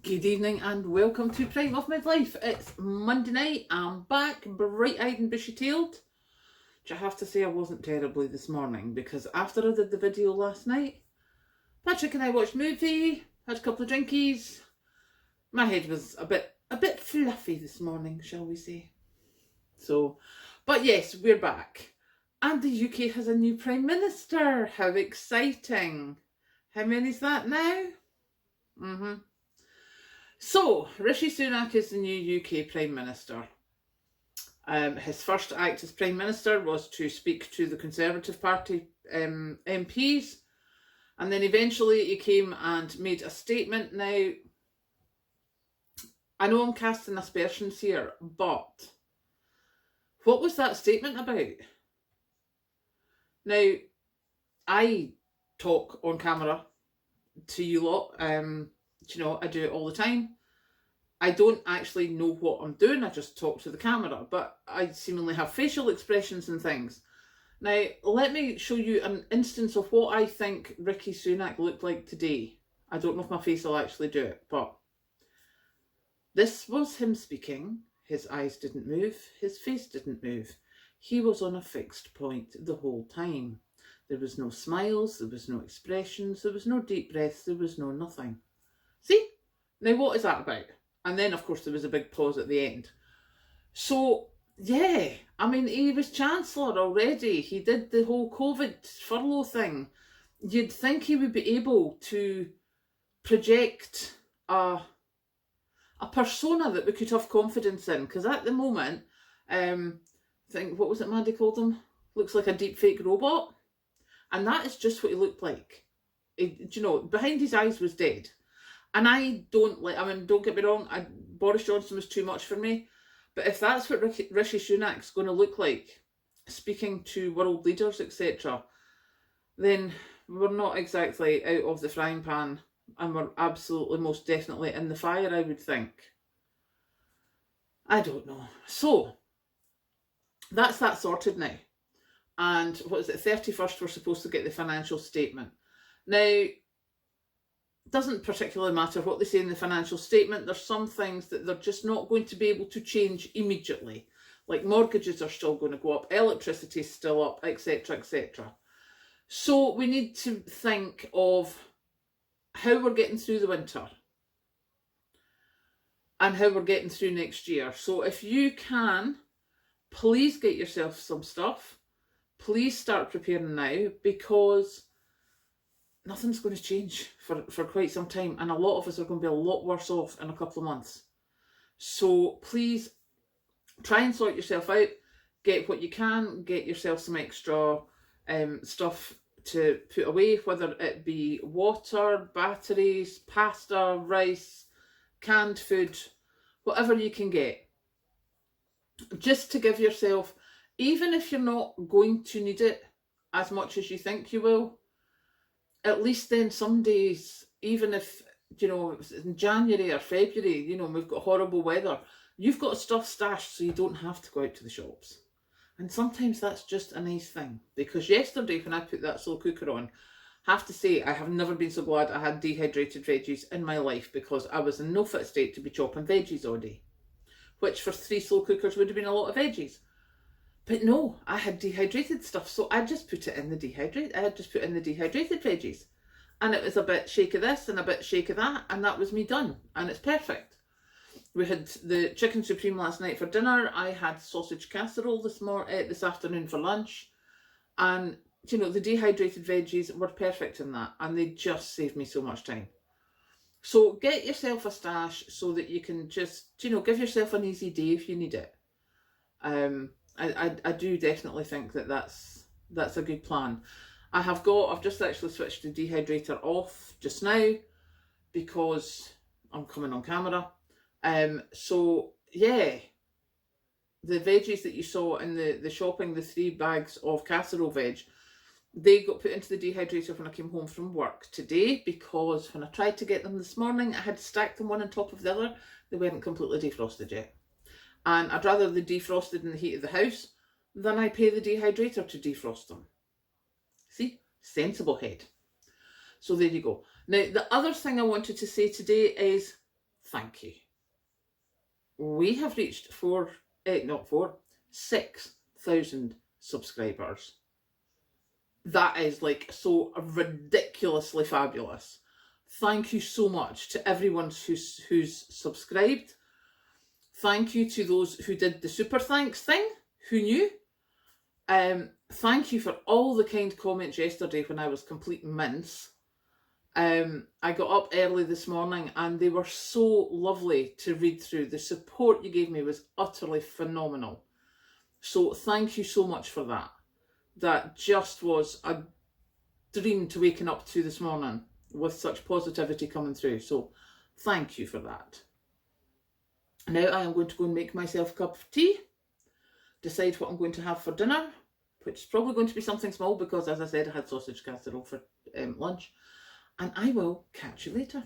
Good evening and welcome to Prime of Midlife. It's Monday night. I'm back, bright-eyed and bushy-tailed. Which I have to say I wasn't terribly this morning because after I did the video last night, Patrick and I watched a movie, had a couple of drinkies. My head was a bit fluffy this morning, shall we say. But yes, we're back. And the UK has a new Prime Minister. How exciting. How many's that now? So, Rishi Sunak is the new UK Prime Minister. His first act as Prime Minister was to speak to the Conservative Party MPs, and then eventually he came and made a statement. Now, I know I'm casting aspersions here, but what was that statement about? Now, I talk on camera to you lot. I do it all the time. I don't actually know what I'm doing, I just talk to the camera, but I seemingly have facial expressions and things. Now, let me show you an instance of what I think Rishi Sunak looked like today. I don't know if my face will actually do it, but this was him speaking. His eyes didn't move, his face didn't move. He was on a fixed point the whole time. There was no smiles, there was no expressions, there was no deep breaths, there was no nothing. See? Now what is that about? And then, of course, there was a big pause at the end. So, yeah, I mean, he was Chancellor already. He did the whole COVID furlough thing. You'd think he would be able to project a persona that we could have confidence in. Because at the moment, what was it Maddie called him? Looks like a deep fake robot. And that is just what he looked like. Behind his eyes was dead. And I don't get me wrong, Boris Johnson was too much for me. But if that's what Rishi Sunak's going to look like, speaking to world leaders, etc., then we're not exactly out of the frying pan, and we're absolutely, most definitely in the fire, I would think. I don't know. So, that's that sorted now. And what is it, 31st we're supposed to get the financial statement. Now, doesn't particularly matter what they say in the financial statement. There's some things that they're just not going to be able to change immediately. Like mortgages are still going to go up, electricity is still up, etc., etc. So we need to think of how we're getting through the winter and how we're getting through next year. So if you can, please get yourself some stuff. Please start preparing now, because nothing's going to change for quite some time, and a lot of us are going to be a lot worse off in a couple of months. So please try and sort yourself out, get what you can, get yourself some extra stuff to put away, whether it be water, batteries, pasta, rice, canned food, whatever you can get. Just to give yourself, even if you're not going to need it as much as you think you will, at least then some days, even if, it's in January or February, we've got horrible weather, you've got stuff stashed so you don't have to go out to the shops. And sometimes that's just a nice thing. Because yesterday when I put that slow cooker on, I have to say I have never been so glad I had dehydrated veggies in my life, because I was in no fit state to be chopping veggies all day. Which for 3 slow cookers would have been a lot of veggies. But no, I had dehydrated stuff, so I just put it in the dehydrated veggies. And it was a bit shake of this and a bit shake of that, and that was me done. And it's perfect. We had the chicken supreme last night for dinner. I had sausage casserole this afternoon for lunch. And, the dehydrated veggies were perfect in that, and they just saved me so much time. So get yourself a stash so that you can just, give yourself an easy day if you need it. I do definitely think that that's a good plan. I've just actually switched the dehydrator off just now because I'm coming on camera. So yeah, the veggies that you saw in the shopping, the 3 bags of casserole veg, they got put into the dehydrator when I came home from work today, because when I tried to get them this morning, I had stacked them one on top of the other. They weren't completely defrosted yet. And I'd rather they defrosted in the heat of the house than I pay the dehydrator to defrost them. See? Sensible head. So there you go. Now, the other thing I wanted to say today is thank you. We have reached 6,000 subscribers. That is like so ridiculously fabulous. Thank you so much to everyone who's subscribed. Thank you to those who did the super thanks thing, who knew. Thank you for all the kind comments yesterday when I was complete mince. I got up early this morning and they were so lovely to read through. The support you gave me was utterly phenomenal. So thank you so much for that. That just was a dream to waking up to this morning with such positivity coming through. So thank you for that. Now I am going to go and make myself a cup of tea, decide what I'm going to have for dinner, which is probably going to be something small because, as I said, I had sausage casserole for lunch. And I will catch you later.